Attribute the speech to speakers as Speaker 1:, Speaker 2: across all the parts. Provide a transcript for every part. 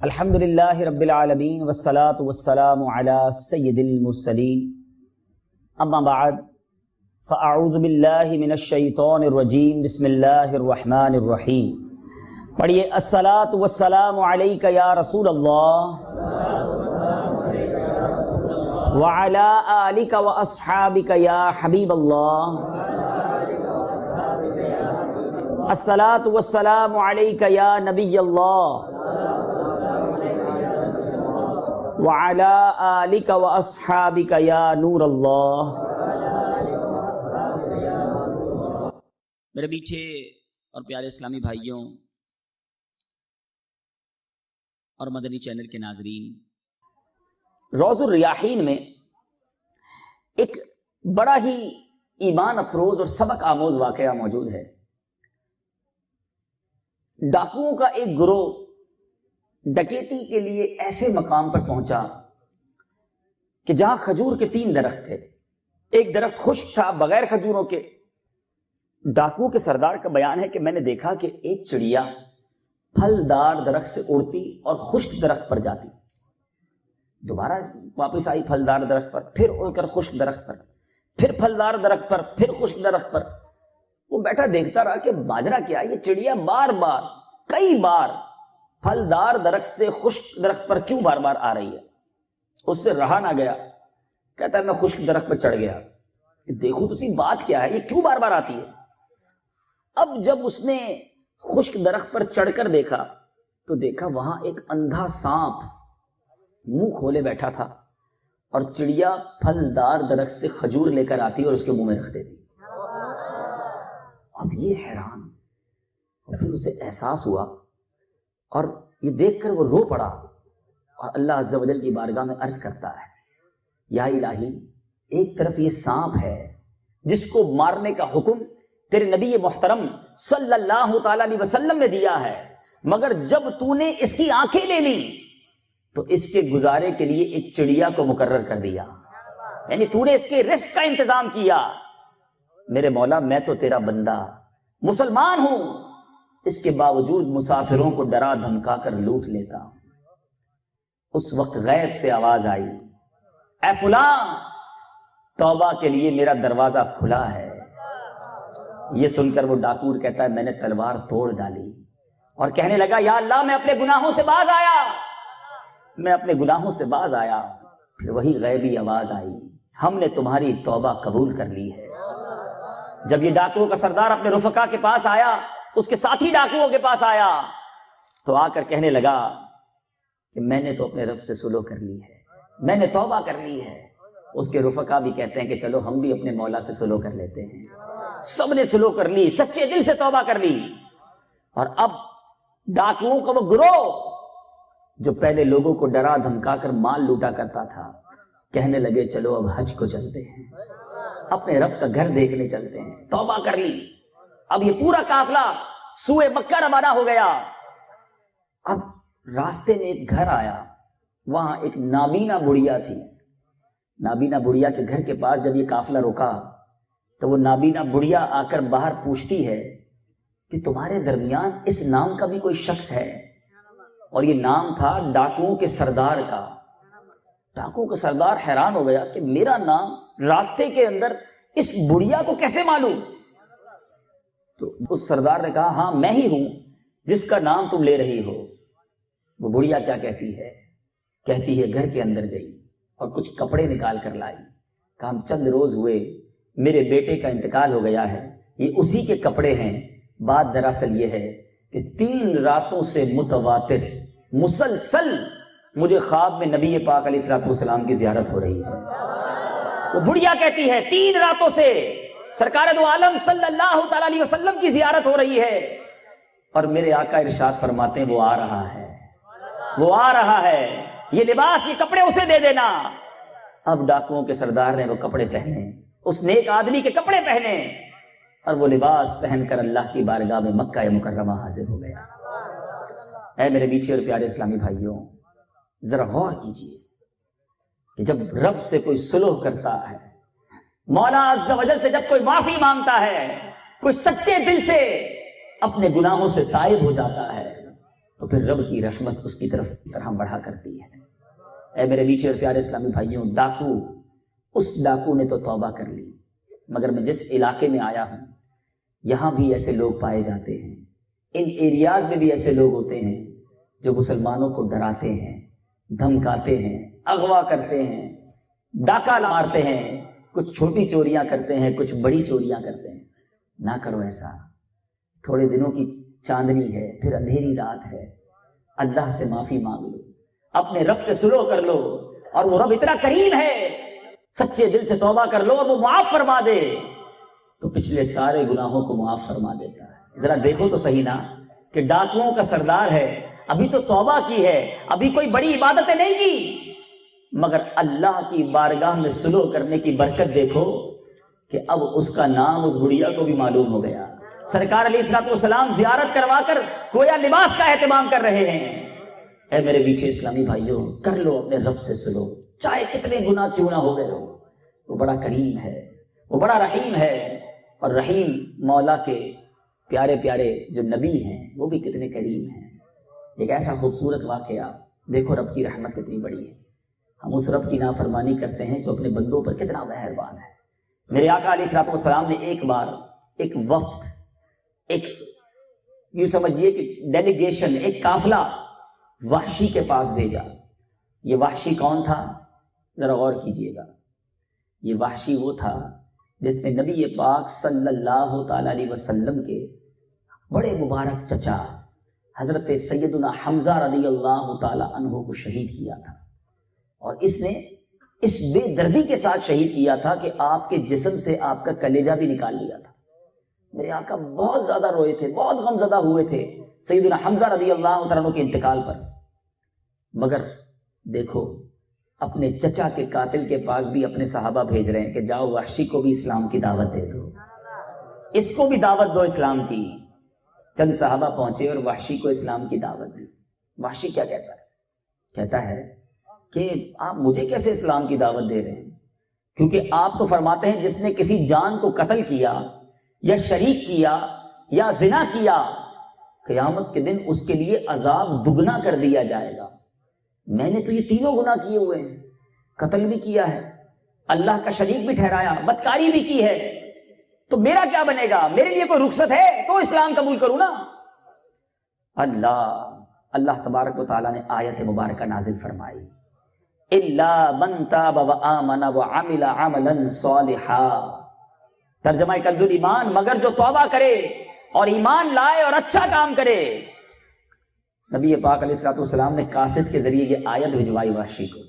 Speaker 1: الحمدللہ رب العالمین والصلاة والسلام علی سید المرسلین اما بعد فاعوذ باللہ من الشیطان الرجیم بسم اللہ الرحمن الرحیم. پڑھیے الصلاۃ والسلام علیک یا رسول اللہ وعلی آلک واصحابک یا حبیب اللہ. الصلاۃ والسلام علیک یا نبی اللہ وعلی آلک واصحابک یا نور اللہ. میرے میٹھے اور پیارے اسلامی بھائیوں اور مدنی چینل کے ناظرین، روض الریاحین میں ایک بڑا ہی ایمان افروز اور سبق آموز واقعہ موجود ہے. ڈاکوؤں کا ایک گروہ ڈکیتی کے لیے ایسے مقام پر پہنچا کہ جہاں کھجور کے 3 درخت تھے. ایک درخت خشک تھا بغیر کھجوروں کے. ڈاکوؤں کے سردار کا بیان ہے کہ میں نے دیکھا کہ ایک چڑیا پھلدار درخت سے اڑتی اور خشک درخت پر جاتی، دوبارہ واپس آئی پھلدار درخت پر، پھر اڑ کر خشک درخت پر، پھر پھلدار درخت پر، پھر خشک درخت پر. وہ بیٹھا دیکھتا رہا کہ ماجرا کیا ہے، یہ چڑیا بار بار کئی بار پھلدار درخت سے خشک درخت پر کیوں بار بار آ رہی ہے. اس سے رہا نہ گیا، کہتا ہے میں خشک درخت پر چڑھ گیا، دیکھو تو سی بات کیا ہے، یہ کیوں بار بار آتی ہے. اب جب اس نے خشک درخت پر چڑھ کر دیکھا تو دیکھا وہاں ایک اندھا سانپ منہ کھولے بیٹھا تھا اور چڑیا پھلدار درخت سے کھجور لے کر آتی اور اس کے منہ میں رکھ دیتی. اب یہ حیران، اور پھر اسے احساس ہوا اور یہ دیکھ کر وہ رو پڑا اور اللہ عز و جل کی بارگاہ میں عرض کرتا ہے یا الہی، ایک طرف یہ سانپ ہے جس کو مارنے کا حکم تیرے نبی محترم صلی اللہ تعالی علیہ وسلم نے دیا ہے، مگر جب تو نے اس کی آنکھیں لے لی تو اس کے گزارے کے لیے ایک چڑیا کو مقرر کر دیا، یعنی تو نے اس کے رزق کا انتظام کیا. میرے مولا میں تو تیرا بندہ مسلمان ہوں، اس کے باوجود مسافروں کو ڈرا دھمکا کر لوٹ لیتا ہوں. اس وقت غیب سے آواز آئی، اے فلاں، توبہ کے لیے میرا دروازہ کھلا ہے. یہ سن کر وہ ڈاکو کہتا ہے میں نے تلوار توڑ ڈالی اور کہنے لگا یا اللہ میں اپنے گناہوں سے باز آیا، میں اپنے گناہوں سے باز آیا. پھر وہی غیبی آواز آئی، ہم نے تمہاری توبہ قبول کر لی ہے. جب یہ ڈاکوؤں کا سردار اپنے رفقا کے پاس آیا، اس کے ساتھی ڈاکوؤں کے پاس آیا تو آ کر کہنے لگا کہ میں نے تو اپنے رب سے صلح کر لی ہے، میں نے توبہ کر لی ہے. اس کے رفقا بھی کہتے ہیں کہ چلو ہم بھی اپنے مولا سے صلح کر لیتے ہیں. سب نے صلح کر لی، سچے دل سے توبہ کر لی. اور اب ڈاکوؤں کا وہ گروہ جو پہلے لوگوں کو ڈرا دھمکا کر مال لوٹا کرتا تھا، کہنے لگے چلو اب حج کو چلتے ہیں، اپنے رب کا گھر دیکھنے چلتے ہیں. توبہ کر لی. اب یہ پورا قافلہ سوئے مکہ روانہ ہو گیا. اب راستے میں ایک گھر آیا، وہاں ایک نابینا بڑھیا تھی. نابینا بڑھیا کے گھر کے پاس جب یہ قافلہ رکا تو وہ نابینا بڑھیا آ کر باہر پوچھتی ہے کہ تمہارے درمیان اس نام کا بھی کوئی شخص ہے؟ اور یہ نام تھا ڈاکوؤں کے سردار کا. ڈاکوؤں کا سردار حیران ہو گیا کہ میرا نام راستے کے اندر اس بڑھیا کو کیسے معلوم؟ تو اس سردار نے کہا ہاں میں ہی ہوں جس کا نام تم لے رہی ہو. وہ بڑھیا کیا کہتی ہے؟ کہتی ہے گھر کے اندر گئی اور کچھ کپڑے نکال کر لائی. کہا چند روز ہوئے میرے بیٹے کا انتقال ہو گیا ہے، یہ اسی کے کپڑے ہیں. بات دراصل یہ ہے کہ 3 راتوں سے متواتر مسلسل مجھے خواب میں نبی پاک علیہ الصلوۃ والسلام کی زیارت ہو رہی ہے. وہ بڑھیا کہتی ہے 3 راتوں سے سرکار دو عالم صلی اللہ تعالی علیہ وسلم کی زیارت ہو رہی ہے اور میرے آقا ارشاد فرماتے ہیں وہ آ رہا ہے، وہ آ رہا ہے، یہ لباس یہ کپڑے اسے دے دینا. اب ڈاکوؤں کے سردار نے وہ کپڑے پہنے، اس نیک آدمی کے کپڑے پہنے اور وہ لباس پہن کر اللہ کی بارگاہ میں مکہ مکرمہ حاضر ہو گیا. اے میرے میٹھے اور پیارے اسلامی بھائیوں، ذرا غور کیجیے کہ جب رب سے کوئی صلح کرتا ہے، مولا عز و جل سے جب کوئی معافی مانگتا ہے، کوئی سچے دل سے اپنے گناہوں سے تائب ہو جاتا ہے تو پھر رب کی رحمت اس کی طرح بڑھا کرتی ہے۔ اے میرے میٹھے اور پیارے اسلامی بھائیوں، اس ڈاکو نے تو توبہ کر لی، مگر میں جس علاقے میں آیا ہوں یہاں بھی ایسے لوگ پائے جاتے ہیں، ان ایریاز میں بھی ایسے لوگ ہوتے ہیں جو مسلمانوں کو ڈراتے ہیں، دھمکاتے ہیں، اغوا کرتے ہیں، ڈاکہ مارتے ہیں، کچھ چھوٹی چوریاں کرتے ہیں، کچھ بڑی چوریاں کرتے ہیں۔ نہ کرو ایسا، تھوڑے دنوں کی چاندنی ہے، پھر اندھیری رات ہے، اللہ سے معافی مانگ لو، اپنے رب سے سلو کر لو، اور وہ رب اتنا کریم ہے، سچے دل سے توبہ کر لو اور وہ معاف فرما دے تو پچھلے سارے گناہوں کو معاف فرما دیتا ہے۔ ذرا دیکھو تو صحیح نا کہ ڈاکوؤں کا سردار ہے، ابھی تو توبہ کی ہے، ابھی کوئی بڑی عبادتیں نہیں کی، مگر اللہ کی بارگاہ میں سلو کرنے کی برکت دیکھو کہ اب اس کا نام اس بڑھیا کو بھی معلوم ہو گیا۔ سرکار علیہ الصلوۃ والسلام زیارت کروا کر گویا لباس کا اہتمام کر رہے ہیں۔ اے میرے میٹھے اسلامی بھائیوں، کر لو اپنے رب سے سلو، چاہے کتنے گناہ کیوں نہ ہو گئے ہو، وہ بڑا کریم ہے، وہ بڑا رحیم ہے، اور رحیم مولا کے پیارے پیارے جو نبی ہیں وہ بھی کتنے کریم ہیں۔ ایک ایسا خوبصورت واقعہ، دیکھو رب کی رحمت کتنی بڑی ہے، ہم اس رب کی نافرمانی کرتے ہیں جو اپنے بندوں پر کتنا مہربان ہے۔ میرے آقا علیہ الصلوۃ والسلام نے ایک بار ایک وفد، ایک یوں سمجھیے کہ ڈیلیگیشن، ایک قافلہ وحشی کے پاس بھیجا۔ یہ وحشی کون تھا؟ ذرا غور کیجئے گا، یہ وحشی وہ تھا جس نے نبی پاک صلی اللہ تعالی علیہ وسلم کے بڑے مبارک چچا حضرت سیدنا حمزہ رضی اللہ تعالی عنہ کو شہید کیا تھا، اور اس نے اس بے دردی کے ساتھ شہید کیا تھا کہ آپ کے جسم سے آپ کا کلیجہ بھی نکال لیا تھا۔ میرے آقا بہت زیادہ روئے تھے، بہت غمزدہ ہوئے تھے سیدنا حمزہ رضی اللہ تعالیٰ عنہ کے انتقال پر، مگر دیکھو اپنے چچا کے قاتل کے پاس بھی اپنے صحابہ بھیج رہے ہیں کہ جاؤ وحشی کو بھی اسلام کی دعوت دے دو، اس کو بھی دعوت دو اسلام کی۔ چند صحابہ پہنچے اور وحشی کو اسلام کی دعوت دی۔ وحشی کیا کہتا ہے؟ کہتا ہے کہ آپ مجھے کیسے اسلام کی دعوت دے رہے ہیں، کیونکہ آپ تو فرماتے ہیں جس نے کسی جان کو قتل کیا یا شریک کیا یا زنا کیا، قیامت کے دن اس کے لیے عذاب دگنا کر دیا جائے گا۔ میں نے تو یہ تینوں گناہ کیے ہوئے ہیں، قتل بھی کیا ہے، اللہ کا شریک بھی ٹھہرایا، بدکاری بھی کی ہے، تو میرا کیا بنے گا؟ میرے لیے کوئی رخصت ہے تو اسلام قبول کروں نا۔ اللہ تبارک و تعالیٰ نے آیت مبارکہ نازل فرمائی، الا من تاب وآمن وعمل عملا صالحا، ترجمہ کنز الایمان، مگر جو توبہ کرے اور ایمان لائے اور اچھا کام کرے۔ نبی پاک علیہ الصلوۃ والسلام نے قاصد کے ذریعے یہ آیت بھجوائی وحشی کو۔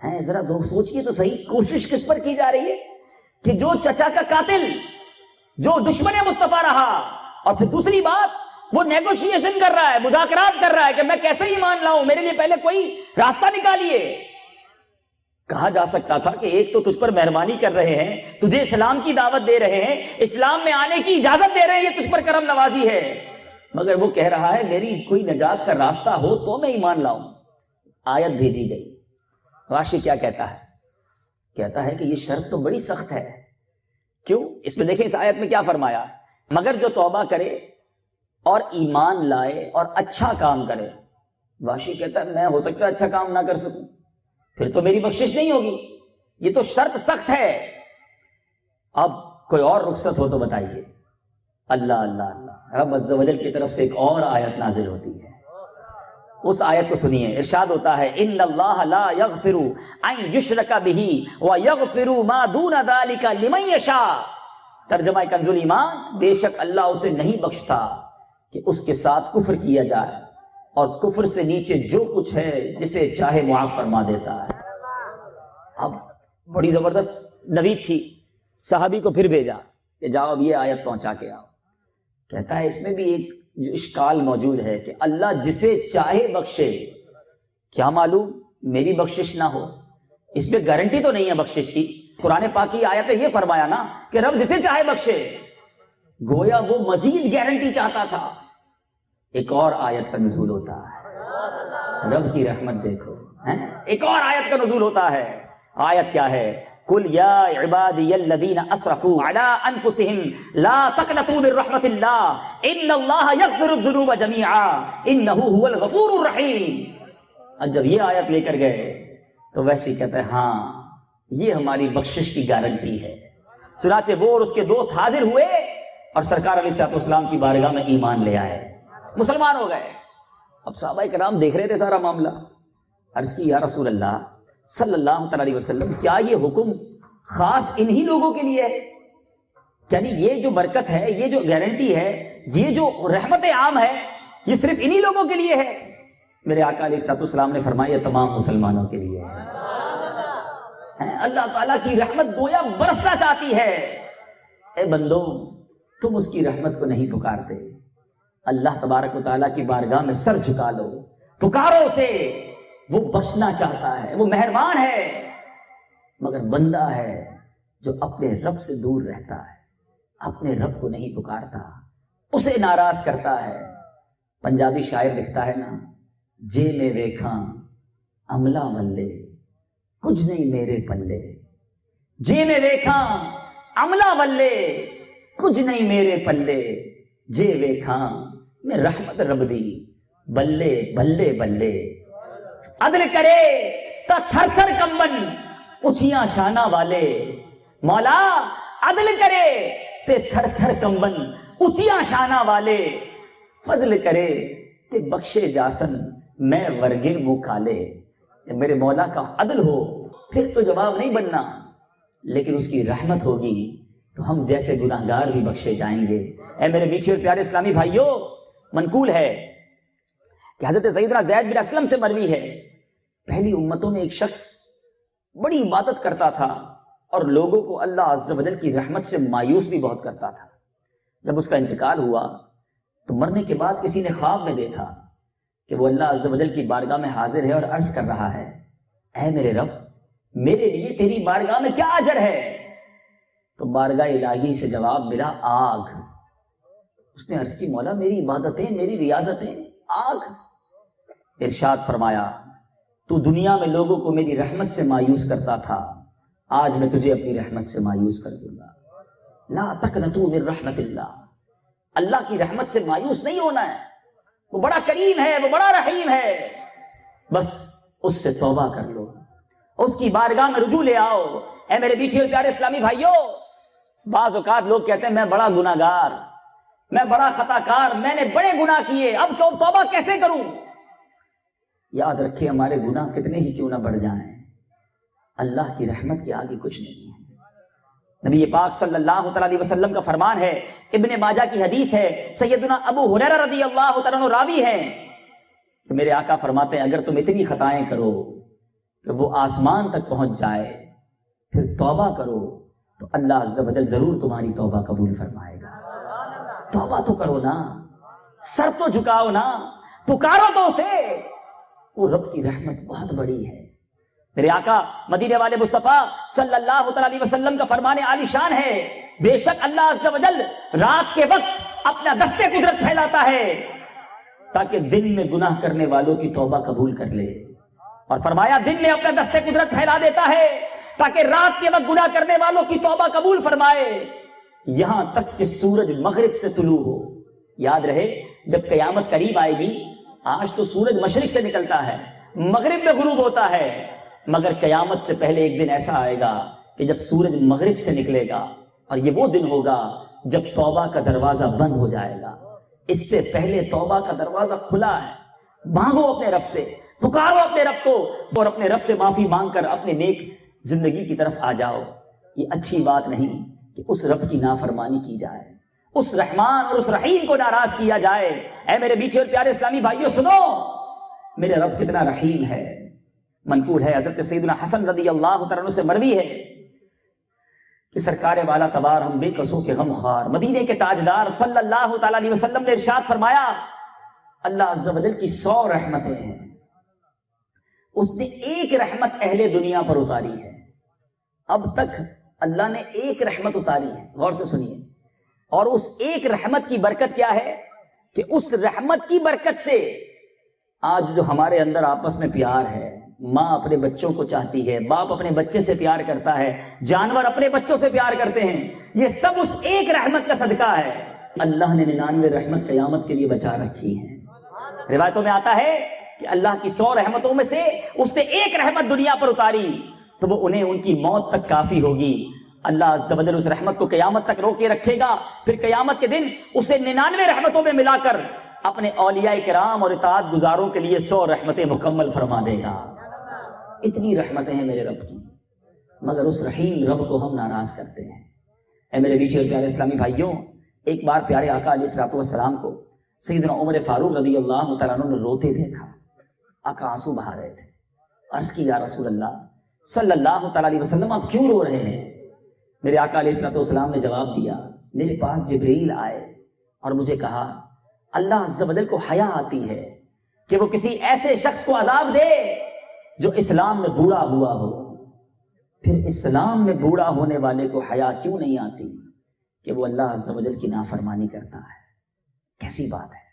Speaker 1: ہیں ذرا سوچئے تو صحیح، کوشش کس پر کی جا رہی ہے کہ جو چچا کا قاتل، جو دشمن مصطفیٰ رہا، اور پھر دوسری بات وہ نیگوشیشن کر رہا ہے، مذاکرات کر رہا ہے کہ میں کیسے ایمان لاؤں، میرے لیے پہلے کوئی راستہ نکالیے۔ کہا جا سکتا تھا کہ ایک تو تجھ پر مہربانی کر رہے ہیں، تجھے اسلام کی دعوت دے رہے ہیں، اسلام میں آنے کی اجازت دے رہے ہیں، یہ تجھ پر کرم نوازی ہے، مگر وہ کہہ رہا ہے میری کوئی نجات کا راستہ ہو تو میں ایمان لاؤں۔ آیت بھیجی گئی۔ وحشی کیا کہتا ہے؟ کہتا ہے کہ یہ شرط تو بڑی سخت ہے۔ کیوں؟ اس میں دیکھیں اس آیت میں کیا فرمایا، مگر جو توبہ کرے اور ایمان لائے اور اچھا کام کرے۔ وحشی کہتا ہے میں ہو سکتا ہے اچھا کام نہ کر سکوں، پھر تو میری بخشش نہیں ہوگی، یہ تو شرط سخت ہے۔ اب کوئی اور رخصت ہو تو بتائیے۔ اللہ اللہ اللہ، رب عز و جل کی طرف سے ایک اور آیت نازل ہوتی ہے، اس آیت کو سنیے۔ ارشاد ہوتا ہے ان اللہ لا یغفر ان یشرک بہ ویغفر ما دون ذلک لمن یشاء، ترجمہ کنز الایمان، بے شک اللہ اسے نہیں بخشتا کہ اس کے ساتھ کفر کیا جائے، اور کفر سے نیچے جو کچھ ہے جسے چاہے معاف فرما دیتا ہے۔ اب بڑی زبردست نوید تھی، صحابی کو پھر بھیجا کہ جاؤ اب یہ آیت پہنچا کے آؤ۔ کہتا ہے اس میں بھی ایک جو اشکال موجود ہے کہ اللہ جسے چاہے بخشے، کیا معلوم میری بخشش نہ ہو، اس میں گارنٹی تو نہیں ہے بخشش کی۔ قرآن پاک کی آیت یہ فرمایا نا کہ رب جسے چاہے بخشے، گویا وہ مزید گارنٹی چاہتا تھا۔ ایک اور آیت کا نزول ہوتا ہے، رب کی رحمت دیکھو، ایک اور آیت کا نزول ہوتا ہے۔ آیت کیا ہے؟ قل یا عبادی الذین اسرفوا علی انفسهم لا تقنطوا من رحمت اللہ ان اللہ یغفر الذنوب جمیعا انہ هو الغفور الرحیم. اور جب یہ آیت لے کر گئے تو وحشی کہتا ہے ہاں یہ ہماری بخشش کی گارنٹی ہے. چنانچہ وہ اور اس کے دوست حاضر ہوئے اور سرکار علیہ الصلوۃ والسلام کی بارگاہ میں ایمان لے آئے, مسلمان ہو گئے. اب صحابہ کرام دیکھ رہے تھے سارا معاملہ. عرض کی یا رسول اللہ صلی اللہ تعالی علیہ وسلم, کیا یہ حکم خاص انہی لوگوں کے لیے ہے؟ یعنی یہ جو برکت ہے, یہ جو گارنٹی ہے, یہ جو رحمت عام ہے, یہ صرف انہی لوگوں کے لیے ہے؟ میرے آقا علیہ الصلوۃ والسلام نے فرمایا یہ تمام مسلمانوں کے لیے ہے. اللہ تعالیٰ کی رحمت گویا برسنا چاہتی ہے. اے بندو تم اس کی رحمت کو نہیں پکارتے. اللہ تبارک و تعالیٰ کی بارگاہ میں سر جھکا لو, پکارو اسے, وہ بخشنا چاہتا ہے, وہ مہربان ہے. مگر بندہ ہے جو اپنے رب سے دور رہتا ہے, اپنے رب کو نہیں پکارتا, اسے ناراض کرتا ہے. پنجابی شاعر لکھتا ہے نا, جے میں ویکھاں عملہ ملے کچھ نہیں میرے پلے, جے میں ویکھاں عملہ ملے کچھ نہیں میرے پلے, جے ویکھاں میں رحمت رب دی بلے بلے بلے. عدل کرے تا تھر تھر کمبن اچیاں شانہ والے, مولا عدل کرے تے تھر تھر کمبن اچیاں شانہ والے, فضل کرے تے بخشے جاسن میں ورگے منہ کالے. میرے مولا کا عدل ہو پھر تو جواب نہیں بننا, لیکن اس کی رحمت ہوگی تو ہم جیسے گناہگار بھی بخشے جائیں گے. اے میرے میٹھے اور پیارے اسلامی بھائیوں, منقول ہے کہ حضرت سیدنا زید بن اسلم سے مروی ہے, پہلی امتوں میں ایک شخص بڑی عبادت کرتا تھا اور لوگوں کو اللہ عز و جل کی رحمت سے مایوس بھی بہت کرتا تھا. جب اس کا انتقال ہوا تو مرنے کے بعد کسی نے خواب میں دیکھا کہ وہ اللہ عز و جل کی بارگاہ میں حاضر ہے اور عرض کر رہا ہے, اے میرے رب میرے لیے تیری بارگاہ میں کیا اجر ہے؟ تو بارگاہ الہی سے جواب ملا, آگ. اس نے عرض کی مولا میری عبادتیں, میری ریاضتیں آگ. ارشاد فرمایا تو دنیا میں لوگوں کو میری رحمت سے مایوس کرتا تھا, آج میں تجھے اپنی رحمت سے مایوس کر دوں گا. لا تقنطوا من رحمت اللہ, اللہ کی رحمت سے مایوس نہیں ہونا ہے. وہ بڑا کریم ہے, وہ بڑا رحیم ہے, بس اس سے توبہ کر لو, اس کی بارگاہ میں رجوع لے آؤ. اے میرے میٹھے اور پیارے اسلامی بھائیوں, بعض اوقات لوگ کہتے ہیں میں بڑا گناہگار, میں بڑا خطا کار, میں نے بڑے گناہ کیے, اب توبہ کیسے کروں؟ یاد رکھیں ہمارے گناہ کتنے ہی کیوں نہ بڑھ جائیں, اللہ کی رحمت کے آگے کچھ نہیں ہے. نبی پاک صلی اللہ تعالی علیہ وسلم کا فرمان ہے, ابن ماجہ کی حدیث ہے, سیدنا ابو ہریرہ رضی اللہ تعالیٰ عنہ راوی ہیں کہ میرے آقا فرماتے ہیں اگر تم اتنی خطائیں کرو کہ وہ آسمان تک پہنچ جائے پھر توبہ کرو تو اللہ عز و جل ضرور تمہاری توبہ قبول فرمائے گا. توبہ تو کرو نا, سر تو جھکاؤ نا, پکارو تو اسے, وہ رب کی رحمت بہت بڑی ہے. میرے آقا مدینے والے مصطفیٰ صلی اللہ تعالی علیہ وسلم کا فرمان عالی شان ہے, بے شک اللہ عز و جل رات کے وقت اپنا دستے قدرت پھیلاتا ہے تاکہ دن میں گناہ کرنے والوں کی توبہ قبول کر لے, اور فرمایا دن میں اپنا دستے قدرت پھیلا دیتا ہے تاکہ رات کے وقت گناہ کرنے والوں کی توبہ قبول فرمائے, یہاں تک کہ سورج مغرب سے طلوع ہو. یاد رہے جب قیامت قریب آئے گی, آج تو سورج مشرق سے نکلتا ہے, مغرب میں غروب ہوتا ہے, مگر قیامت سے پہلے ایک دن ایسا آئے گا کہ جب سورج مغرب سے نکلے گا, اور یہ وہ دن ہوگا جب توبہ کا دروازہ بند ہو جائے گا. اس سے پہلے توبہ کا دروازہ کھلا ہے. مانگو اپنے رب سے, پکارو اپنے رب کو, اور اپنے رب سے معافی مانگ کر اپنے نیک زندگی کی طرف آ جاؤ. یہ اچھی بات نہیں کہ اس رب کی نافرمانی کی جائے, اس رحمان اور اس رحیم کو ناراض کیا جائے. اے میرے میٹھے اور پیارے اسلامی بھائیوں سنو, میرے رب کتنا رحیم ہے. منقول ہے حضرت سیدنا حسن رضی اللہ تعالیٰ عنہ سے مروی ہے کہ سرکار والا تبار ہم بے قصوں کے غم خوار مدینے کے تاجدار صلی اللہ تعالیٰ علیہ وسلم نے ارشاد فرمایا, اللہ عز و جل کی 100 رحمتیں ہیں, اس نے ایک رحمت اہل دنیا پر اتاری ہے. اب تک اللہ نے ایک رحمت اتاری ہے, غور سے سنیے, اور اس ایک رحمت کی برکت کیا ہے کہ اس رحمت کی برکت سے آج جو ہمارے اندر آپس میں پیار ہے, ماں اپنے بچوں کو چاہتی ہے، باپ اپنے بچے سے پیار کرتا ہے، جانور اپنے بچوں سے پیار کرتے ہیں، یہ سب اس ایک رحمت کا صدقہ ہے۔ اللہ نے 99 رحمت قیامت کے لیے بچا رکھی ہے۔ روایتوں میں آتا ہے کہ اللہ کی 100 رحمتوں میں سے اس نے ایک رحمت دنیا پر اتاری تو وہ انہیں ان کی موت تک کافی ہوگی۔ اللہ عز و جل اس رحمت کو قیامت تک روکے رکھے گا، پھر قیامت کے دن اسے 99 رحمتوں میں ملا کر اپنے اولیاء کرام اور اطاعت گزاروں کے لیے 100 رحمتیں مکمل فرما دے گا۔ اتنی رحمتیں ہیں میرے رب کی، مگر اس رحیم رب کو ہم ناراض کرتے ہیں۔ اے میرے بیچ پیارے اسلامی بھائیوں، ایک بار پیارے آقا علیہ الصلوۃ والسلام کو سیدنا عمر فاروق رضی اللہ تعالیٰ عنہ نے روتے دیکھا۔ آقا آنسو بہا رہے تھے۔ عرض کی یا رسول اللہ صلی اللہ تعالیٰ علیہ وسلم آپ کیوں رو رہے ہیں؟ میرے آقا علیہ الصلوۃ والسلام نے جواب دیا، میرے پاس جبرائیل آئے اور مجھے کہا اللہ عز و جل کو حیا آتی ہے کہ وہ کسی ایسے شخص کو عذاب دے جو اسلام میں بوڑھا ہوا ہو۔ پھر اسلام میں بوڑھا ہونے والے کو حیا کیوں نہیں آتی کہ وہ اللہ عز و جل کی نافرمانی کرتا ہے؟ کیسی بات ہے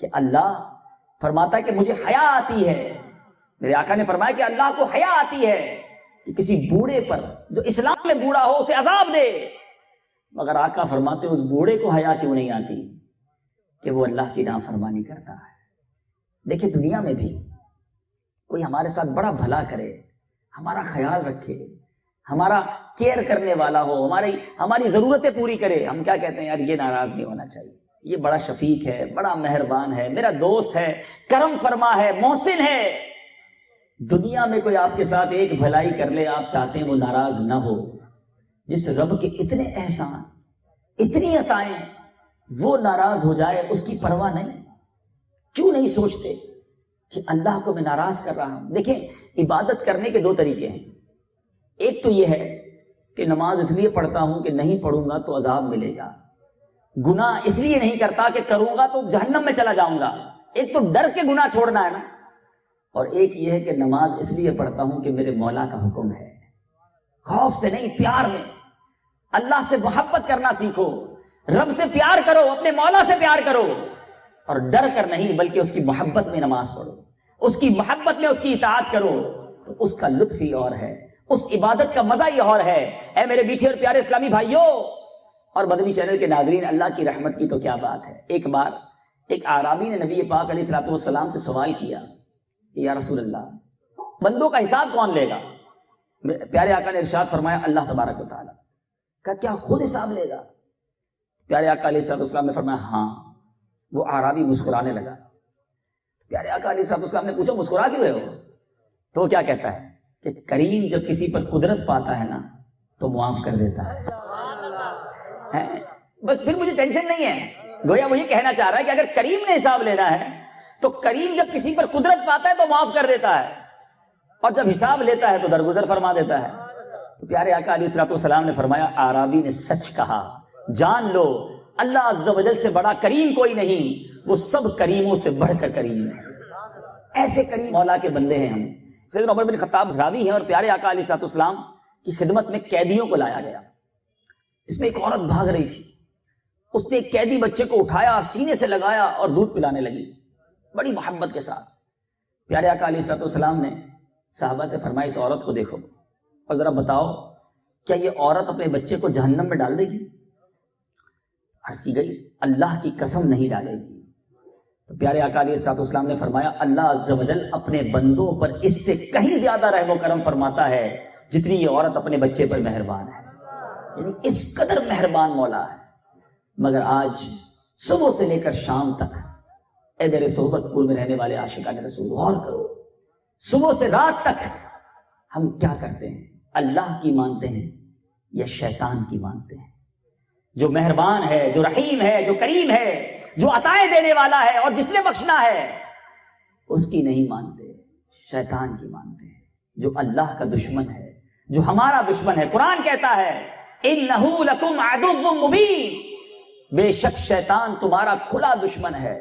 Speaker 1: کہ اللہ فرماتا ہے کہ مجھے حیا آتی ہے۔ میرے آقا نے فرمایا کہ اللہ کو حیا آتی ہے کہ کسی بوڑھے پر جو اسلام میں بوڑھا ہو اسے عذاب دے، مگر آقا فرماتے اس بوڑھے کو حیا کیوں نہیں آتی کہ وہ اللہ کی نافرمانی کرتا ہے۔ دیکھیں دنیا میں بھی کوئی ہمارے ساتھ بڑا بھلا کرے، ہمارا خیال رکھے، ہمارا کیئر کرنے والا ہو، ہماری ضرورتیں پوری کرے، ہم کیا کہتے ہیں یار یہ ناراض نہیں ہونا چاہیے، یہ بڑا شفیق ہے، بڑا مہربان ہے، میرا دوست ہے، کرم فرما ہے، محسن ہے۔ دنیا میں کوئی آپ کے ساتھ ایک بھلائی کر لے، آپ چاہتے ہیں وہ ناراض نہ ہو۔ جس رب کے اتنے احسان، اتنی عطائیں، وہ ناراض ہو جائے اس کی پرواہ نہیں؟ کیوں نہیں سوچتے کہ اللہ کو میں ناراض کر رہا ہوں؟ دیکھیں عبادت کرنے کے 2 طریقے ہیں۔ ایک تو یہ ہے کہ نماز اس لیے پڑھتا ہوں کہ نہیں پڑھوں گا تو عذاب ملے گا، گناہ اس لیے نہیں کرتا کہ کروں گا تو جہنم میں چلا جاؤں گا۔ ایک تو ڈر کے گناہ چھوڑنا ہے نا، اور ایک یہ ہے کہ نماز اس لیے پڑھتا ہوں کہ میرے مولا کا حکم ہے۔ خوف سے نہیں، پیار میں اللہ سے محبت کرنا سیکھو، رب سے پیار کرو، اپنے مولا سے پیار کرو، اور ڈر کر نہیں بلکہ اس کی محبت میں نماز پڑھو، اس کی محبت میں اس کی اطاعت کرو، تو اس کا لطف ہی اور ہے، اس عبادت کا مزہ ہی اور ہے۔ اے میرے میٹھے اور پیارے اسلامی بھائیوں اور مدنی چینل کے ناظرین، اللہ کی رحمت کی تو کیا بات ہے۔ ایک بار ایک اعرابی نے نبی پاک علیہ الصلوۃ والسلام سے سوال کیا کہ یا رسول اللہ بندوں کا حساب کون لے گا؟ پیارے آقا نے ارشاد فرمایا اللہ تبارک و تعالیٰ۔ کہا کیا خود حساب لے گا؟ پیارے آقا علیہ الصلوۃ والسلام نے فرمایا ہاں۔ وہ اعرابی مسکرانے لگا۔ پیارے آقا علیہ الصلوۃ والسلام نے پوچھا مسکرا کیوں رہے ہو؟ تو وہ کیا کہتا ہے کہ کریم جب کسی پر قدرت پاتا ہے نا تو معاف کر دیتا ہے۔ بس پھر مجھے ٹینشن نہیں ہے۔ گویا وہ یہ کہنا چاہ رہا ہے کہ اگر کریم نے حساب لینا ہے تو کریم جب کسی پر قدرت پاتا ہے تو معاف کر دیتا ہے، اور جب حساب لیتا ہے تو درگزر فرما دیتا ہے۔ تو پیارے آقا علیہ الصلوۃ والسلام نے فرمایا اعرابی نے سچ کہا، جان لو اللہ عز و جل سے بڑا کریم کوئی نہیں، وہ سب کریموں سے بڑھ کر کریم ہے۔ ایسے کریم مولا کے بندے ہیں ہم۔ سیدنا عمر بن خطاب راوی ہیں اور پیارے آقا علیہ الصلوۃ والسلام کی خدمت میں قیدیوں کو لایا گیا۔ اس میں ایک عورت بھاگ رہی تھی، اس نے ایک قیدی بچے کو اٹھایا، سینے سے لگایا اور دودھ پلانے لگی بڑی محبت کے ساتھ۔ پیارے آقا علیہ الصلوۃ والسلام نے صحابہ سے فرمایا اس عورت کو دیکھو اور ذرا بتاؤ کیا یہ عورت اپنے بچے کو جہنم میں ڈال دے گی؟ عرض کی گئی اللہ کی قسم نہیں ڈالے گی۔ تو پیارے آقا علیہ الصلوۃ والسلام نے فرمایا اللہ عز و جل اپنے بندوں پر اس سے کہیں زیادہ رحم و کرم فرماتا ہے جتنی یہ عورت اپنے بچے پر مہربان ہے، یعنی اس قدر مہربان مولا ہے۔ مگر آج صبح سے لے کر شام تک اے میرے صحبت پور میں رہنے والے عاشقان رسول غور کرو، صبح سے رات تک ہم کیا کرتے ہیں؟ اللہ کی مانتے ہیں یا شیطان کی مانتے ہیں؟ جو مہربان ہے، جو رحیم ہے، جو کریم ہے، جو عطائیں دینے والا ہے اور جس نے بخشنا ہے، اس کی نہیں مانتے، شیطان کی مانتے ہیں، جو اللہ کا دشمن ہے، جو ہمارا دشمن ہے۔ قرآن کہتا ہے اِنَّهُ لَكُمْ عَدُوٌّ مُبِينٌ، بے شک شیطان تمہارا کھلا دشمن ہے۔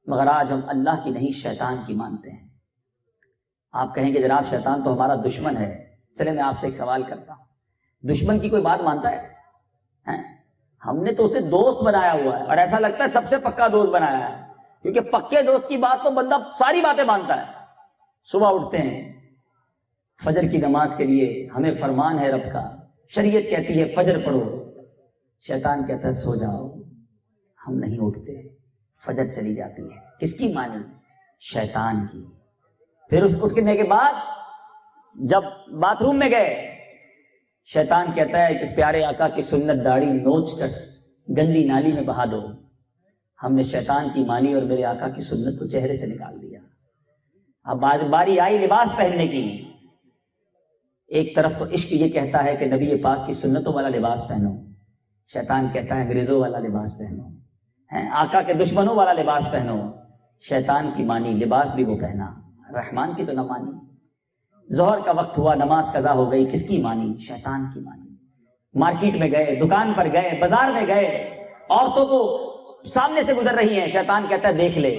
Speaker 1: مگر آج ہم اللہ کی نہیں شیطان کی مانتے ہیں۔ آپ کہیں گے جناب شیطان تو ہمارا دشمن ہے، چلے میں آپ سے ایک سوال کرتا ہوں، دشمن کی کوئی بات مانتا ہے؟ ہم نے تو اسے دوست بنایا ہوا ہے، اور ایسا لگتا ہے سب سے پکا دوست بنایا ہے، کیونکہ پکے دوست کی بات تو بندہ ساری باتیں مانتا ہے۔ صبح اٹھتے ہیں فجر کی نماز کے لیے ہمیں فرمان ہے رب کا، شریعت کہتی ہے فجر پڑھو، شیطان کہتا ہے سو جاؤ، ہم نہیں اٹھتے، فجر چلی جاتی ہے، کس کی مانی؟ شیطان کی۔ پھر اس اٹھنے کے بعد جب باتھ روم میں گئے، شیطان کہتا ہے کہ پیارے آقا کی سنت داڑھی نوچ کر گندی نالی میں بہا دو۔ ہم نے شیطان کی مانی اور میرے آقا کی سنت کو چہرے سے نکال دیا۔ اب باری آئی لباس پہننے کی۔ ایک طرف تو عشق یہ کہتا ہے کہ نبی پاک کی سنتوں والا لباس پہنو، شیطان کہتا ہے انگریزوں والا لباس پہنو، آقا کے دشمنوں والا لباس پہنو۔ شیطان کی مانی، لباس بھی وہ پہنا، رحمان کی تو نہ مانی۔ ظہر کا وقت ہوا، نماز قضا ہو گئی، کس کی مانی؟ شیطان کی مانی۔ مارکیٹ میں گئے، دکان پر گئے، بازار میں گئے، عورتوں کو سامنے سے گزر رہی ہیں، شیطان کہتا ہے دیکھ لے،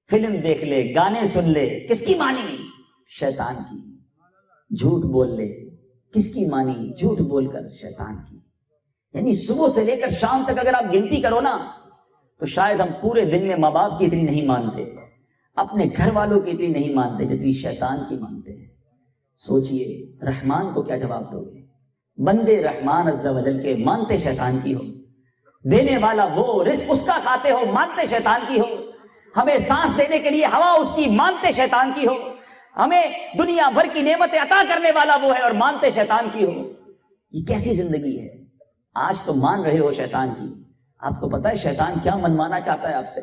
Speaker 1: فلم دیکھ لے، گانے سن لے، کس کی مانی؟ شیطان کی۔ جھوٹ بول لے، کس کی مانی؟ جھوٹ بول کر شیطان کی۔ یعنی صبح سے لے کر شام تک اگر آپ گنتی کرو نا تو شاید ہم پورے دن میں ماں باپ کی اتنی نہیں مانتے، اپنے گھر والوں کی اتنی نہیں مانتے جتنی شیطان کی مانتے ہیں۔ سوچئے رحمان کو کیا جواب دو گے؟ بندے رحمان عز و جل کے مانتے شیطان کی ہو، دینے والا وہ، رزق اس کا کھاتے ہو مانتے شیطان کی ہو، ہمیں سانس دینے کے لیے ہوا اس کی مانتے شیطان کی ہو، ہمیں دنیا بھر کی نعمتیں عطا کرنے والا وہ ہے اور مانتے شیطان کی ہو۔ یہ کیسی زندگی ہے؟ آج تو مان رہے ہو شیطان کی، آپ کو پتا ہے شیطان کیا منوانا چاہتا ہے آپ سے؟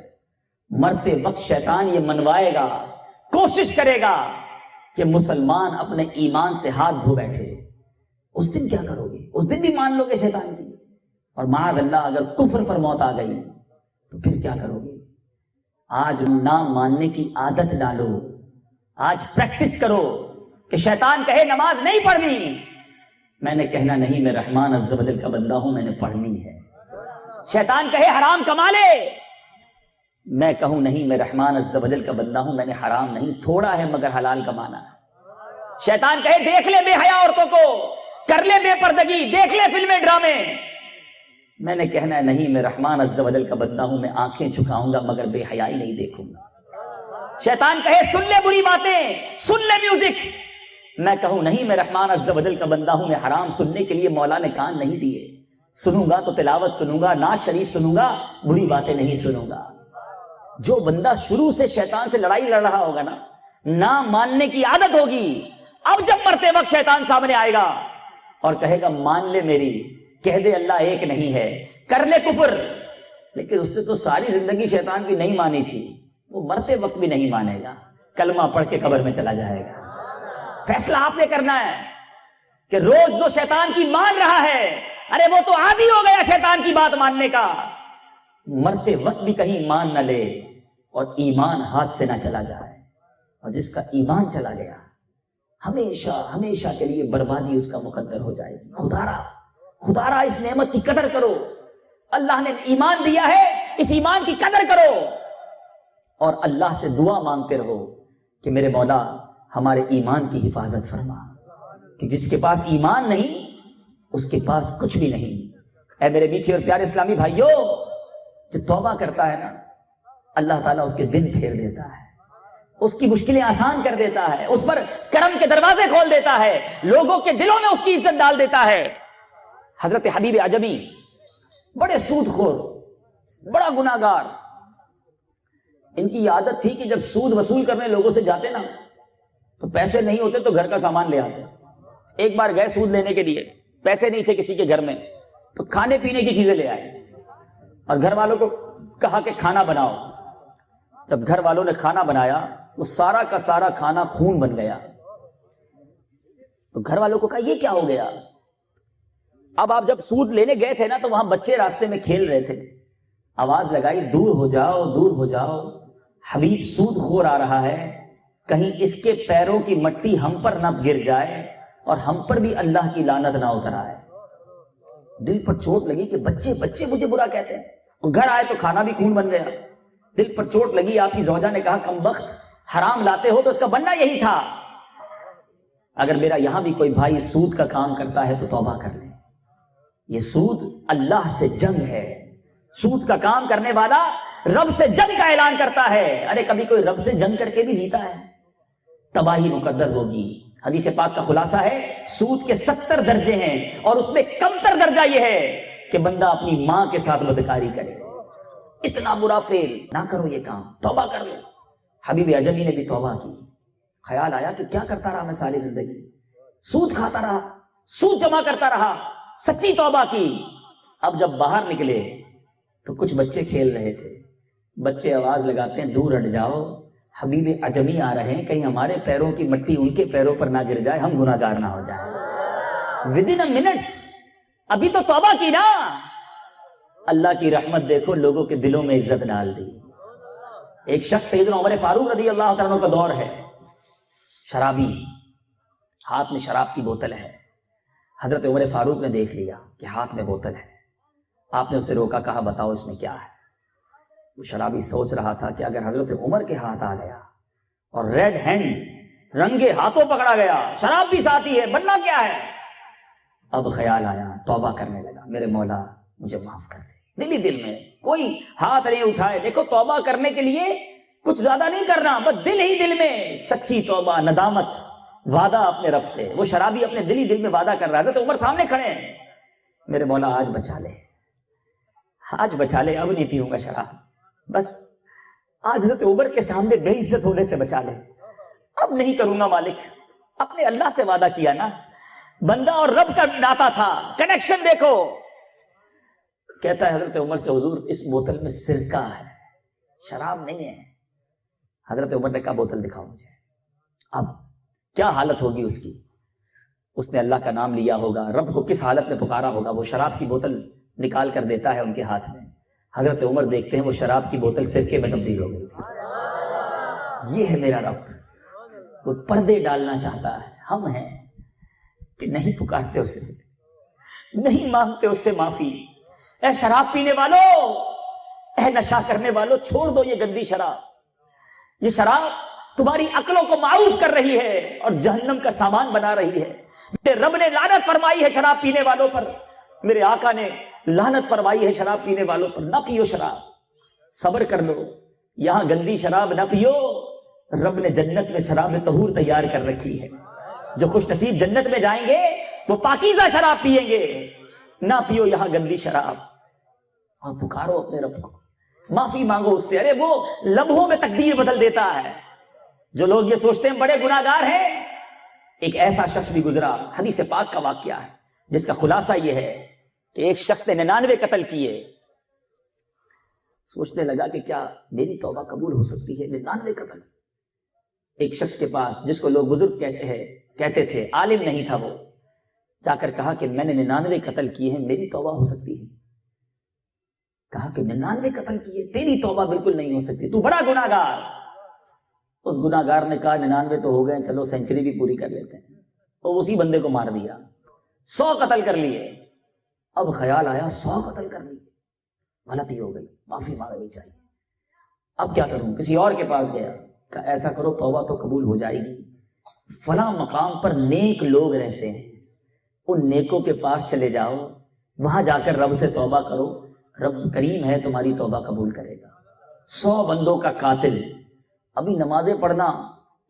Speaker 1: مرتے وقت شیطان یہ منوائے گا، کوشش کرے گا کہ مسلمان اپنے ایمان سے ہاتھ دھو بیٹھے۔ اس دن کیا کرو گے؟ اس دن بھی مان لو گے شیطان کی؟ اور معاذ اللہ اگر کفر پر موت آ گئی تو پھر کیا کرو گے؟ آج نہ ماننے کی عادت ڈالو، آج پریکٹس کرو کہ شیطان کہے نماز نہیں پڑھنی، میں نے کہنا نہیں، میں رحمان عز و جل کا بندہ ہوں، میں نے پڑھنی ہے۔ شیطان کہے حرام کما لے، میں کہوں نہیں، میں رحمان عز و جل کا بندہ ہوں، میں نے حرام نہیں، تھوڑا ہے مگر حلال کمانا ہے۔ شیطان کہے دیکھ لے بے حیا عورتوں کو، کر لے بے پردگی، دیکھ لے فلمیں ڈرامے، میں نے کہنا ہے نہیں، میں رحمان عز و جل کا بندہ ہوں، میں آنکھیں جھکاؤں گا مگر بے حیائی نہیں دیکھوں گا۔ شیطان کہے سن لے بری باتیں، سن لے میوزک، میں کہوں نہیں، میں رحمان عز و جل کا بندہ ہوں، میں حرام سننے کے لیے مولا نے کان نہیں دیے، سنوں گا تو تلاوت سنوں گا، نعت شریف سنوں گا، بری باتیں نہیں سنوں گا۔ جو بندہ شروع سے شیطان سے لڑائی لڑ رہا ہوگا نا، نہ ماننے کی عادت ہوگی، اب جب مرتے وقت شیطان سامنے آئے گا اور کہے گا مان لے میری، کہہ دے اللہ ایک نہیں ہے، کر لے کفر، لیکن اس نے تو ساری زندگی شیطان کی نہیں مانی تھی، وہ مرتے وقت بھی نہیں مانے گا، کلمہ پڑھ کے قبر میں چلا جائے گا۔ فیصلہ آپ نے کرنا ہے کہ روز جو شیطان کی مان رہا ہے، ارے وہ تو عادی ہو گیا شیطان کی بات ماننے کا، مرتے وقت بھی کہیں مان نہ لے اور ایمان ہاتھ سے نہ چلا جائے، اور جس کا ایمان چلا گیا ہمیشہ ہمیشہ کے لیے بربادی اس کا مقدر ہو جائے گی۔ خدا را اس نعمت کی قدر کرو، اللہ نے ایمان دیا ہے، اس ایمان کی قدر کرو، اور اللہ سے دعا مانگتے رہو کہ میرے مولا ہمارے ایمان کی حفاظت فرما، کہ جس کے پاس ایمان نہیں اس کے پاس کچھ بھی نہیں۔ اے میرے میٹھے اور پیارے اسلامی بھائیوں، جو توبہ کرتا ہے نا، اللہ تعالیٰ اس کے دن پھیر دیتا ہے، اس کی مشکلیں آسان کر دیتا ہے، اس پر کرم کے دروازے کھول دیتا ہے، لوگوں کے دلوں میں اس کی عزت ڈال دیتا ہے۔ حضرت حبیب عجمی بڑے سود خور، بڑا گناہگار، ان کی عادت تھی کہ جب سود وصول کرنے لوگوں سے جاتے نا تو پیسے نہیں ہوتے تو گھر کا سامان لے آتے۔ ایک بار گئے سود لینے کے لیے، پیسے نہیں تھے کسی کے گھر میں، تو کھانے پینے کی چیزیں لے آئے اور گھر والوں کو کہا کہ کھانا بناؤ۔ جب گھر والوں نے کھانا بنایا، وہ سارا کا سارا کھانا خون بن گیا۔ تو گھر والوں کو کہا یہ کیا ہو گیا؟ اب آپ جب سود لینے گئے تھے نا تو وہاں بچے راستے میں کھیل رہے تھے، آواز لگائی دور ہو جاؤ دور ہو جاؤ، حبیب سود خور آ رہا ہے، کہیں اس کے پیروں کی مٹی ہم پر نہ گر جائے اور ہم پر بھی اللہ کی لعنت نہ اتر آئے۔ دل پر چوٹ لگی کہ بچے مجھے برا کہتے ہیں، اور گھر آئے تو کھانا بھی خون بن گیا۔ دل پر چوٹ لگی، آپ کی زوجہ نے کہا کمبخت، حرام لاتے ہو تو اس کا بننا یہی تھا، اگر میرا یہاں بھی کوئی بھائی سود کا کام کرتا ہے تو توبہ کر لے، یہ سود اللہ سے جنگ ہے۔ سود کا کام کرنے والا رب سے جنگ کا اعلان کرتا ہے۔ ارے کبھی کوئی رب سے جنگ کر کے بھی جیتا ہے؟ تباہی مقدر ہوگی، حدیث پاک کا خلاصہ ہے سود کے 70 درجے ہیں اور اس میں کمتر درجہ یہ ہے کہ بندہ اپنی ماں کے ساتھ بدکاری کرے. اتنا برا فعل نہ کرو، یہ کام توبہ کر لو. حبیب اعجمی نے بھی توبہ کی. خیال آیا کہ کیا کرتا رہا میں ساری زندگی، سود کھاتا رہا، سود جمع کرتا رہا. سچی توبہ کی. اب جب باہر نکلے تو کچھ بچے کھیل رہے تھے. بچے آواز لگاتے ہیں دور ہٹ جاؤ، حبیب اعجمی آ رہے ہیں، کہیں ہمارے پیروں کی مٹی ان کے پیروں پر نہ گر جائے، ہم گناہگار نہ ہو جائیں. ود ان اے منٹس، ابھی تو توبہ کی نا. اللہ کی رحمت دیکھو، لوگوں کے دلوں میں عزت ڈال دی. ایک شخص سیدنا عمر فاروق رضی اللہ تعالیٰ کا دور ہے، شرابی، ہاتھ میں شراب کی بوتل ہے. حضرت عمر فاروق نے دیکھ لیا کہ ہاتھ میں بوتل ہے. آپ نے اسے روکا، کہا بتاؤ اس میں کیا ہے. وہ شرابی سوچ رہا تھا کہ اگر حضرت عمر کے ہاتھ آ گیا اور ریڈ ہینڈ رنگے ہاتھوں پکڑا گیا، شراب بھی ساتھی ہے، بننا کیا ہے. اب خیال آیا، توبہ کرنے لگا، میرے مولا مجھے معاف کر دے. دل ہی دل میں کوئی ہاتھ نہیں اٹھائے. دیکھو توبہ کرنے کے لیے کچھ زیادہ نہیں کرنا، بس دل ہی دل میں سچی توبہ، ندامت، وعدہ اپنے رب سے. وہ شرابی اپنے دل ہی دل میں وعدہ کر رہا ہے. حضرت عمر سامنے کھڑے ہیں، میرے مولا آج بچا لے، آج بچا لے، اب نہیں پیوں گا شراب، بس آج حضرت عمر کے سامنے بے عزت ہونے سے بچا لے، اب نہیں کروں گا مالک. اپنے اللہ سے وعدہ کیا نا، بندہ اور رب کا ناتا تھا، کنیکشن دیکھو. کہتا ہے حضرت عمر سے حضور اس بوتل میں سرکہ ہے، شراب نہیں ہے. حضرت عمر نے کہا بوتل دکھاؤ مجھے. اب کیا حالت ہوگی اس کی، اس نے اللہ کا نام لیا ہوگا، رب کو کس حالت میں پکارا ہوگا. وہ شراب کی بوتل نکال کر دیتا ہے ان کے ہاتھ میں. حضرت عمر دیکھتے ہیں وہ شراب کی بوتل سرکے میں تبدیل ہو گئی تھی. یہ ہے میرا رب، وہ پردے ڈالنا چاہتا ہے. ہم ہیں کہ نہیں پکارتے اسے، نہیں مانگتے اس سے معافی. اے شراب پینے والوں، اے نشہ کرنے والوں، چھوڑ دو یہ گندی شراب. یہ شراب تمہاری عقلوں کو معاف کر رہی ہے اور جہنم کا سامان بنا رہی ہے. میرے رب نے لعنت فرمائی ہے شراب پینے والوں پر، میرے آقا نے لعنت فرمائی ہے شراب پینے والوں پر. نہ پیو شراب، صبر کر لو، یہاں گندی شراب نہ پیو. رب نے جنت میں شراب طہور تیار کر رکھی ہے. جو خوش نصیب جنت میں جائیں گے وہ پاکیزہ شراب پیئیں گے. نہ پیو یہاں گندی شراب، اور پکارو اپنے رب کو، معافی مانگو اس سے. ارے وہ لمحوں میں تقدیر بدل دیتا ہے. جو لوگ یہ سوچتے ہیں بڑے گناہگار ہیں، ایک ایسا شخص بھی گزرا، حدیث پاک کا واقعہ ہے جس کا خلاصہ یہ ہے کہ ایک شخص نے 99 قتل کیے. سوچنے لگا کہ کیا میری توبہ قبول ہو سکتی ہے؟ 99 قتل. ایک شخص کے پاس جس کو لوگ بزرگ کہتے تھے، عالم نہیں تھا، وہ جا کر کہا کہ میں نے 99 قتل کیے ہیں، میری توبہ ہو سکتی ہے؟ کہا کہ 99 قتل کیے، تیری توبہ بالکل نہیں ہو سکتی، تو بڑا گناہگار. اس گناہگار نے کہا 99 تو ہو گئے، چلو سینچری بھی پوری کر لیتے ہیں. اور اسی بندے کو مار دیا. 100 قتل کر لیے. اب خیال آیا 100 قتل کر لیے، غلطی ہو گئی، معافی مانگنی چاہیے. اب کیا کروں؟ کسی اور کے پاس گیا، کہا ایسا کرو توبہ تو قبول ہو جائے گی، فلاں مقام پر نیک لوگ رہتے ہیں، ان نیکوں کے پاس چلے جاؤ، وہاں جا کر رب سے توبہ کرو، رب کریم ہے، تمہاری توبہ قبول کرے گا. 100 بندوں کا قاتل، ابھی نمازیں پڑھنا،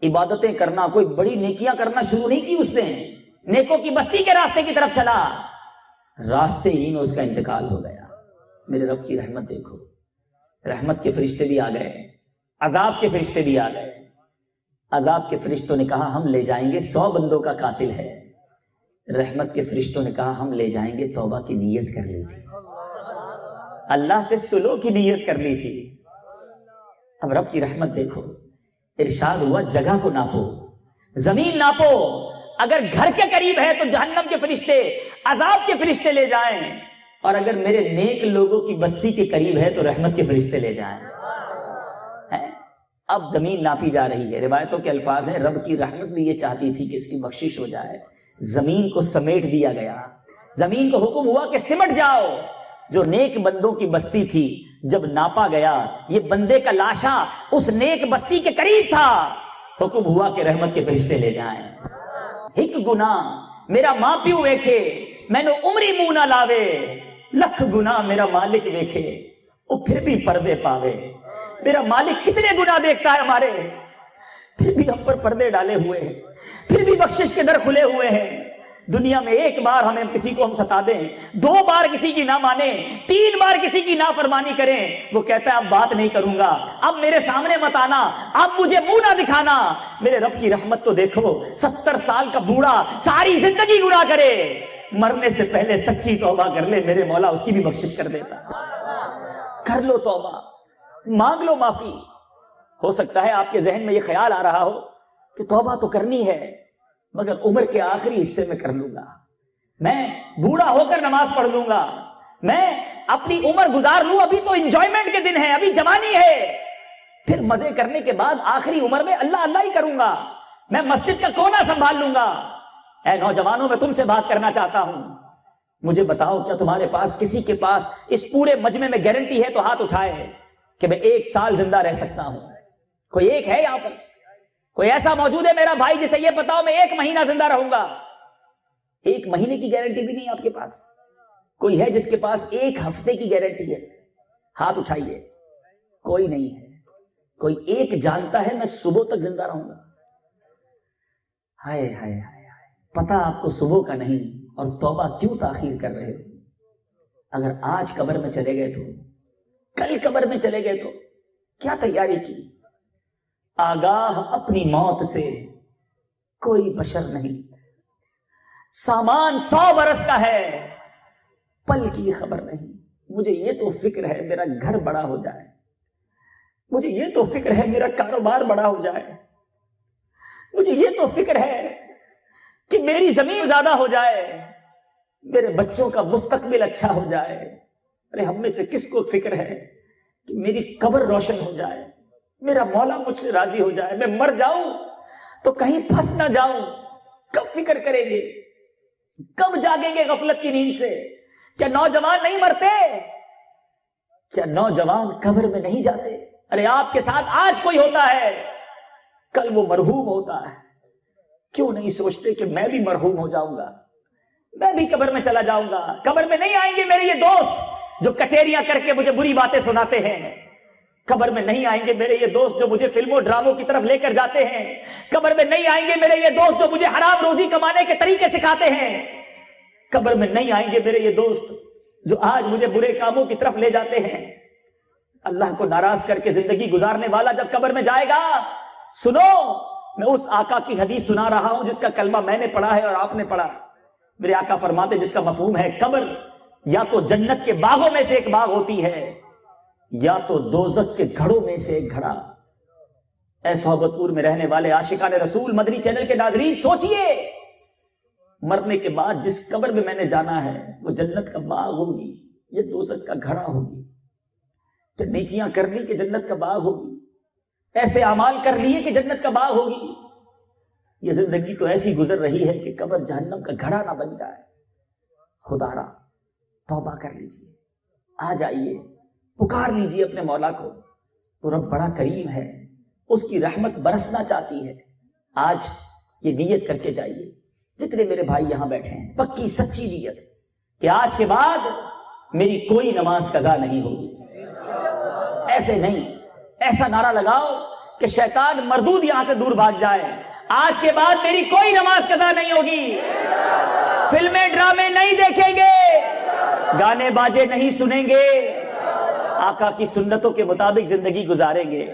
Speaker 1: عبادتیں کرنا، کوئی بڑی نیکیاں کرنا شروع نہیں کی اس نے، نیکوں کی بستی کے راستے کی طرف چلا، راستے ہی میں اس کا انتقال ہو گیا. میرے رب کی رحمت دیکھو، رحمت کے فرشتے بھی آ گئے، عذاب کے فرشتے بھی آ گئے. عذاب کے فرشتوں نے کہا ہم لے جائیں گے، 100 بندوں کا قاتل ہے. رحمت کے فرشتوں نے کہا ہم لے جائیں گے، توبہ کی نیت کر لی تھی، اللہ سے سلو کی نیت کر لی تھی. اب رب کی رحمت دیکھو، ارشاد ہوا جگہ کو ناپو، زمین ناپو، اگر گھر کے قریب ہے تو جہنم کے فرشتے، عذاب کے فرشتے لے جائیں، اور اگر میرے نیک لوگوں کی بستی کے قریب ہے تو رحمت کے فرشتے لے جائیں. اب زمین ناپی جا رہی ہے. روایتوں کے الفاظ ہیں رب کی رحمت بھی یہ چاہتی تھی کہ اس کی بخشش ہو جائے، زمین کو سمیٹ دیا گیا. زمین کو حکم ہوا کہ سمٹ جاؤ. جو نیک بندوں کی بستی تھی جب ناپا گیا، یہ بندے کا لاشا اس نیک بستی کے قریب تھا، حکم ہوا کہ رحمت کے فرشتے لے جائیں. ایک گناہ میرا ماں پیو ویکھے، میں نے عمری منہ نہ لاوے، لکھ گناہ میرا مالک ویکھے، وہ پھر بھی پردے پاوے. میرا مالک کتنے گناہ دیکھتا ہے ہمارے، پھر بھی ہم پر پردے ڈالے ہوئے ہیں، پھر بھی بخشش کے در کھلے ہوئے ہیں۔ دنیا میں ایک بار ہمیں کسی کو ہم ستا دیں، 2 بار کسی کی نہ مانیں، 3 بار کسی کی نافرمانی کریں، وہ کہتا ہے اب بات نہیں کروں گا، اب میرے سامنے مت آنا، اب مجھے منہ نہ دکھانا۔ میرے رب کی رحمت تو دیکھو، 70 سال کا بوڑھا ساری زندگی گناہ کرے، مرنے سے پہلے سچی توبہ کر لے، میرے مولا اس کی بھی بخشش کر دیتا۔ کر لو توبہ، مانگ لو معافی۔ ہو سکتا ہے آپ کے ذہن میں یہ خیال آ رہا ہو کہ توبہ تو کرنی ہے مگر عمر کے آخری حصے میں کر لوں گا، میں بوڑھا ہو کر نماز پڑھ لوں گا، میں اپنی عمر گزار لوں، ابھی تو انجوائمنٹ کے دن ہے، ابھی جوانی ہے، پھر مزے کرنے کے بعد آخری عمر میں اللہ اللہ ہی کروں گا، میں مسجد کا کونا سنبھال لوں گا۔ اے نوجوانوں، میں تم سے بات کرنا چاہتا ہوں، مجھے بتاؤ کیا تمہارے پاس کسی کے پاس اس پورے مجمع میں گارنٹی ہے تو ہاتھ اٹھائے کہ میں 1 سال زندہ رہ سکتا ہوں؟ کوئی ایک ہے یہاں پر؟ کوئی ایسا موجود ہے میرا بھائی جسے یہ بتاؤ میں 1 مہینہ زندہ رہوں گا؟ 1 مہینے کی گارنٹی بھی نہیں آپ کے پاس؟ کوئی ہے جس کے پاس 1 ہفتے کی گارنٹی ہے؟ ہاتھ اٹھائیے۔ کوئی نہیں ہے۔ کوئی ایک جانتا ہے میں صبح تک زندہ رہوں گا؟ ہائے ہائے ہائے ہائے، پتہ آپ کو صبح کا نہیں، اور توبہ کیوں تاخیر کر رہے ہو؟ اگر آج قبر میں چلے گئے تو کل قبر میں چلے گئے تو کیا تیاری کی؟ آگاہ اپنی موت سے کوئی بشر نہیں، سامان 100 برس کا ہے، پل کی خبر نہیں۔ مجھے یہ تو فکر ہے میرا گھر بڑا ہو جائے، مجھے یہ تو فکر ہے میرا کاروبار بڑا ہو جائے، مجھے یہ تو فکر ہے کہ میری زمین زیادہ ہو جائے، میرے بچوں کا مستقبل اچھا ہو جائے۔ ارے ہم میں سے کس کو فکر ہے کہ میری قبر روشن ہو جائے، میرا مولا مجھ سے راضی ہو جائے، میں مر جاؤں تو کہیں پھنس نہ جاؤں؟ کب فکر کریں گے؟ کب جاگیں گے غفلت کی نیند سے؟ کیا نوجوان نہیں مرتے؟ کیا نوجوان قبر میں نہیں جاتے؟ ارے آپ کے ساتھ آج کوئی ہوتا ہے، کل وہ مرحوم ہوتا ہے۔ کیوں نہیں سوچتے کہ میں بھی مرحوم ہو جاؤں گا، میں بھی قبر میں چلا جاؤں گا؟ قبر میں نہیں آئیں گے میرے یہ دوست جو کچہریاں کر کے مجھے بری باتیں سناتے ہیں، قبر میں نہیں آئیں گے میرے یہ دوست جو مجھے فلموں ڈراموں کی طرف لے کر جاتے ہیں، قبر میں نہیں آئیں گے میرے یہ دوست جو مجھے حرام روزی کمانے کے طریقے سکھاتے ہیں، قبر میں نہیں آئیں گے میرے یہ دوست جو آج مجھے برے کاموں کی طرف لے جاتے ہیں۔ اللہ کو ناراض کر کے زندگی گزارنے والا جب قبر میں جائے گا، سنو میں اس آقا کی حدیث سنا رہا ہوں جس کا کلمہ میں نے پڑھا ہے اور آپ نے پڑھا۔ میرے آقا فرماتے جس کا مفہوم ہے قبر یا تو جنت کے باغوں میں سے ایک باغ ہوتی ہے یا تو دوزخ کے گھڑوں میں سے ایک گھڑا۔ اے صحبت پور میں رہنے والے عاشقان رسول، مدنی چینل کے ناظرین، سوچئے مرنے کے بعد جس قبر میں میں نے جانا ہے وہ جنت کا باغ ہوگی یا دوزخ کا گھڑا ہوگی؟ کہ نیکیاں کر لی کہ جنت کا باغ ہوگی، ایسے اعمال کر لیے کہ جنت کا باغ ہوگی؟ یہ زندگی تو ایسی گزر رہی ہے کہ قبر جہنم کا گھڑا نہ بن جائے۔ خدا را توبہ کر لیجئے، آ جائیے، پکار لیجئے اپنے مولا کو، وہ رب بڑا کریم ہے، اس کی رحمت برسنا چاہتی ہے۔ آج یہ نیت کر کے جائیے، جتنے میرے بھائی یہاں بیٹھے ہیں، پکی سچی نیت کہ آج کے بعد میری کوئی نماز قضا نہیں ہوگی۔ ایسے نہیں، ایسا نعرہ لگاؤ کہ شیطان مردود یہاں سے دور بھاگ جائے۔ آج کے بعد میری کوئی نماز قضا نہیں ہوگی، فلمیں ڈرامے نہیں دیکھیں گے، گانے باجے نہیں سنیں گے، آقا کی سنتوں کے مطابق زندگی گزاریں گے۔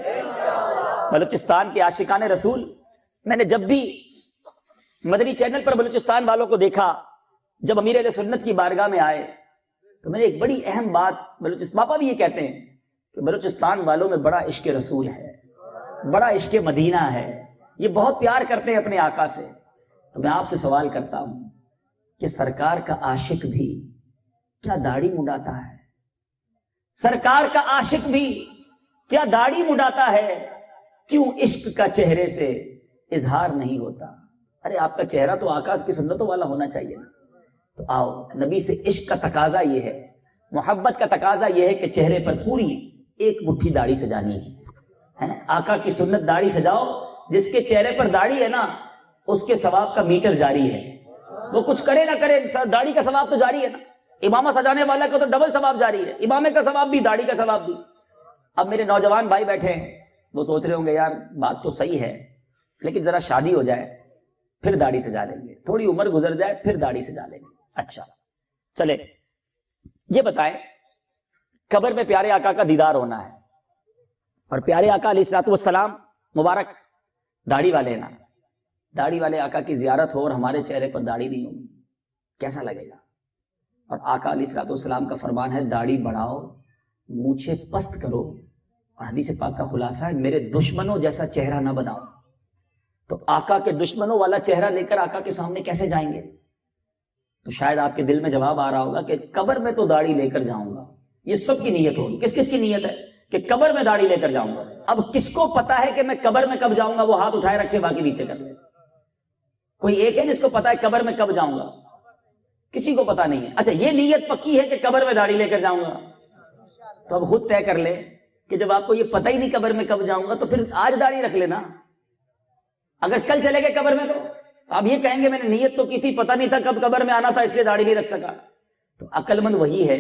Speaker 1: بلوچستان کے عاشقان رسول، میں نے جب بھی مدنی چینل پر بلوچستان والوں کو دیکھا، جب امیر اہل سنت کی بارگاہ میں آئے تو میں نے ایک بڑی اہم بات، پاپا بھی یہ کہتے ہیں کہ بلوچستان والوں میں بڑا عشق رسول ہے، بڑا عشق مدینہ ہے، یہ بہت پیار کرتے ہیں اپنے آقا سے۔ تو میں آپ سے سوال کرتا ہوں کہ سرکار کا عاشق بھی کیا داڑھی مڈاتا ہے؟ سرکار کا عاشق بھی کیا داڑھی مڈاتا ہے؟ کیوں عشق کا چہرے سے اظہار نہیں ہوتا؟ ارے آپ کا چہرہ تو آقا کی سنتوں والا ہونا چاہیے نا۔ تو آؤ، نبی سے عشق کا تقاضا یہ ہے، محبت کا تقاضا یہ ہے کہ چہرے پر پوری 1 مٹھی داڑھی سجانی ہے۔ آقا کی سنت داڑھی سجاؤ، جس کے چہرے پر داڑھی ہے نا اس کے ثواب کا میٹر جاری ہے، وہ کچھ کرے نہ کرے داڑھی کا ثواب تو جاری ہے نا۔ امامہ سجانے والا کا تو ڈبل ثواب جاری ہے، امامے کا ثواب بھی، داڑھی کا ثواب بھی۔ اب میرے نوجوان بھائی بیٹھے ہیں، وہ سوچ رہے ہوں گے یار بات تو صحیح ہے، لیکن ذرا شادی ہو جائے پھر داڑھی سجا لیں گے، تھوڑی عمر گزر جائے پھر داڑھی سجا لیں گے۔ اچھا چلے یہ بتائیں، قبر میں پیارے آقا کا دیدار ہونا ہے، اور پیارے آقا علیہ الصلوۃ والسلام مبارک داڑھی والے نا، داڑھی والے آقا کی زیارت ہو اور ہمارے چہرے پر داڑھی نہیں ہوگی، کیسا لگے گا؟ اور آقا علیہ الصلوۃ والسلام کا فرمان ہے داڑھی بڑھاؤ، مونچھیں پست کرو، اور حدیث پاک کا خلاصہ ہے میرے دشمنوں جیسا چہرہ نہ بناؤ۔ تو آقا کے دشمنوں والا چہرہ لے کر آقا کے سامنے کیسے جائیں گے؟ تو شاید آپ کے دل میں جواب آ رہا ہوگا کہ قبر میں تو داڑھی لے کر جاؤں گا، یہ سب کی نیت ہوگی۔ کس کس کی نیت ہے کہ قبر میں داڑھی لے کر جاؤں گا؟ اب کس کو پتا ہے کہ میں قبر میں کب جاؤں گا؟ وہ ہاتھ اٹھائے رکھے، باقی نیچے کر لے۔ کوئی ایک ہے جس کو پتا ہے قبر میں کب جاؤں گا؟ کسی کو پتا نہیں ہے۔ اچھا یہ نیت پکی ہے کہ قبر میں داڑھی لے کر جاؤں گا، تو اب خود طے کر لے کہ جب آپ کو یہ پتہ ہی نہیں قبر میں کب جاؤں گا تو پھر آج داڑھی رکھ لینا۔ اگر کل چلے گئے قبر میں تو آپ یہ کہیں گے میں نے نیت تو کی تھی، پتہ نہیں تھا کب قبر میں آنا تھا، اس لیے داڑھی نہیں رکھ سکا۔ تو عقل مند وہی ہے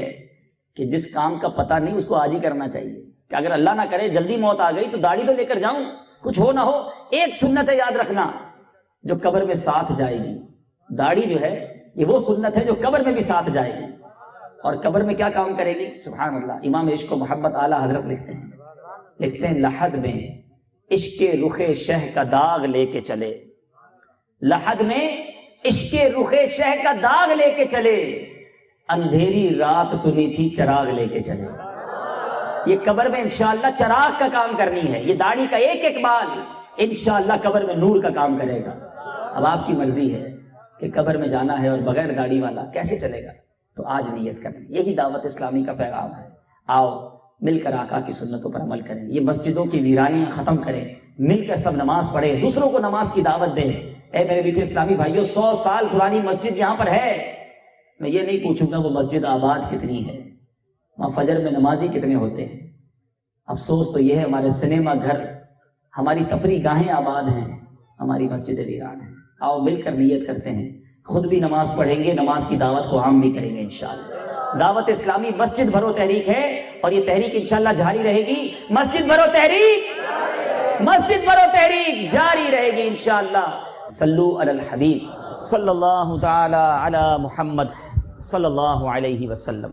Speaker 1: کہ جس کام کا پتہ نہیں اس کو آج ہی کرنا چاہیے، کہ اگر اللہ نہ کرے جلدی موت آ گئی تو داڑھی تو لے کر جاؤں، کچھ ہو نہ ہو۔ ایک سنت ہے یاد رکھنا جو قبر میں ساتھ جائے گی، داڑھی جو ہے یہ وہ سنت ہے جو قبر میں بھی ساتھ جائے گی، اور قبر میں کیا کام کرے گی؟ سبحان اللہ۔ امام عشق و محبت اعلیٰ حضرت لکھتے ہیں لحد میں عشق رخ شہ کا داغ لے کے چلے، لحد میں عشق رخ شہ کا داغ لے کے چلے، اندھیری رات سنی تھی چراغ لے کے چلے۔ یہ قبر میں انشاءاللہ چراغ کا کام کرنی ہے، یہ داڑھی کا ایک ایک بال انشاءاللہ قبر میں نور کا کام کرے گا۔ اب آپ کی مرضی ہے کہ قبر میں جانا ہے اور بغیر داڑھی والا کیسے چلے گا؟ تو آج نیت کریں، یہی دعوت اسلامی کا پیغام ہے۔ آؤ مل کر آقا کی سنتوں پر عمل کریں، یہ مسجدوں کی ویرانیاں ختم کریں، مل کر سب نماز پڑھیں، دوسروں کو نماز کی دعوت دیں۔ اے میرے میٹھے اسلامی بھائیوں، 100 سال پرانی مسجد یہاں پر ہے، میں یہ نہیں پوچھوں گا وہ مسجد آباد کتنی ہے، وہاں فجر میں نمازی کتنے ہوتے ہیں۔ افسوس تو یہ ہے ہمارے سنیما گھر، ہماری تفریح گاہیں آباد ہیں، ہماری مسجد ویران ہیں۔ آؤ مل کر نیت کرتے ہیں، خود بھی نماز پڑھیں گے، نماز کی دعوت کو عام بھی کریں گے انشاءاللہ۔ دعوت اسلامی مسجد بھرو تحریک ہے، اور یہ تحریک انشاءاللہ جاری رہے گی۔ مسجد بھرو تحریک، مسجد بھرو تحریک جاری رہے گی انشاءاللہ۔ صلو علی الحبیب صلی اللہ تعالی علی محمد صلی اللہ علیہ وسلم۔